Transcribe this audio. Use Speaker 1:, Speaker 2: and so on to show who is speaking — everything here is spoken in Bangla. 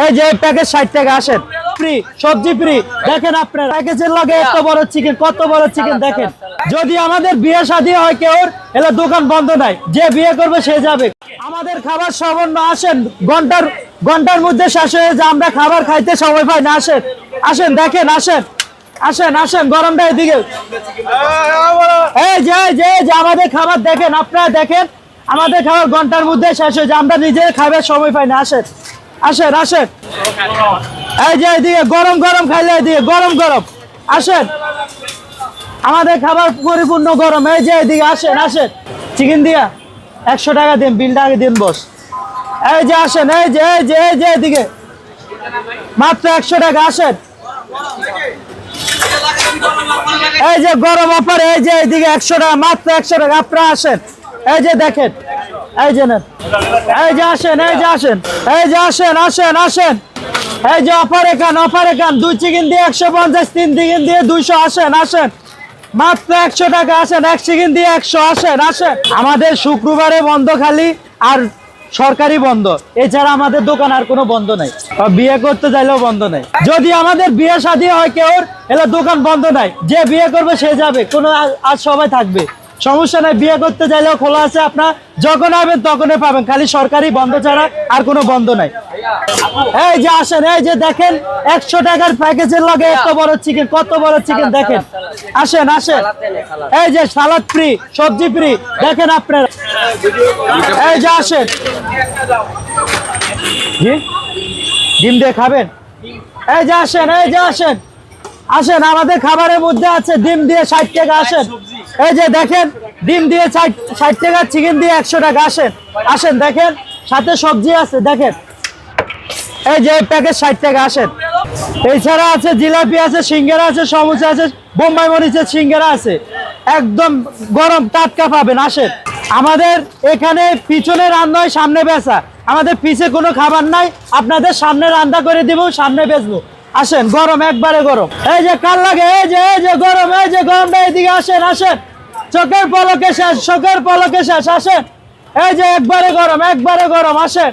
Speaker 1: এই যে প্যাকেজ 60 টাকা আসেন ফ্রি সবজি ফ্রি দেখেন আপনারা প্যাকেজের লগে এত বড় চিকেন কত বড় চিকেন দেখেন যদি আমাদের বিয়ে শাদী হয় কেউ এলে দোকান বন্ধ নাই যে বিয়ে করবে সে যাবে আমাদের খাবার সামান্য আসেন ঘন্টার মধ্যে শেষ হয়ে যায় আমরা খাবার খাইতে সময় পাই না আসেন আসেন দেখেন আসেন আসেন আসেন গরমটা এদিকে এই যে আমাদের খাবার দেখেন আপনারা দেখেন আমাদের খাবার ঘন্টার মধ্যে শেষ হয়ে যায় আমরা নিজে খাবার সময় পাই না আসেন আসেন আসেন এই যে এদিকে গরম গরম খাইলে এদিকে গরম গরম আসেন আমাদের খাবার পরিপূর্ণ গরম এই যে এদিকে আসেন আসেন চিকেন দিয়া 100 টাকা দিন বিলটা আগে দিন বস এই যে আসেন এই যে এদিকে মাত্র 100 টাকা আসেন এই যে গরম অফার এই যে এদিকে 100 টাকা মাত্র 100 টাকা আপনারা আসেন এই যে দেখেন এই যে নেন এই যে আসেন এই যে আসেন এই যে আসেন আসেন আসেন এই যে অফার এখান 2 চিকেন দিয়ে 150 3 চিকেন দিয়ে 200 আসেন আসেন মাত্র 100 টাকা আসেন 1 চিকেন দিয়ে 100 আসেন আসেন আমাদের শুক্রবারে বন্ধ খালি আর সরকারি বন্ধ এছাড়া আমাদের দোকান আর কোনো বন্ধ নাই বিয়ে করতে চাইলেও বন্ধ নাই যদি আমাদের বিয়ে শাদী হয় কেউ এলে দোকান বন্ধ নাই যে বিয়ে করবে সে যাবে কোনো আজ সবাই থাকবে সমস্যা নাই বিয়ে করতে চাইলেও খোলা আছে আপনার যখন আসবেন তখনই পাবেন খালি সরকারি বন্ধ ছাড়া আর কোনো বন্ধ নাই এই যে আসেন এই যে দেখেন 100 টাকার প্যাকেজের লগে এত বড় চিকেন কত বড় চিকেন দেখেন আসেন আসেন এই যে সালাদ ফ্রি সবজি ফ্রি দেখেন আপনারা এই যে আসেন জি ডিম দিয়ে খাবেন এই যে আসেন আসেন আমাদের খাবারের মধ্যে আছে ডিম দিয়ে 60 টাকা আসেন এই যে দেখেন ডিম দিয়ে 60 টাকা চিকেন দিয়ে 100 টাকা আসেন আসেন দেখেন সাথে সবজি আছে দেখেন এই যে প্যাকেজ 60 টাকা আসেন এছাড়া আছে জিলাপি আছে সিঙ্গারা আছে সমোসা আছে বোম্বাই মরিচের সিঙ্গারা আছে একদম গরম টাটকা পাবেন আসেন আমাদের এখানে পিছনে রান্না হয় সামনে বেচা আমাদের পিছে কোনো খাবার নাই আপনাদের সামনে রান্না করে দিব সামনে বেচবো আসেন গরম একবারে গরম এই যে কাল লাগে এই যে গরম এই যে গরমটা এদিকে আসেন আসেন চোখের পলকে শেষ আসেন এই যে একবারে গরম আসেন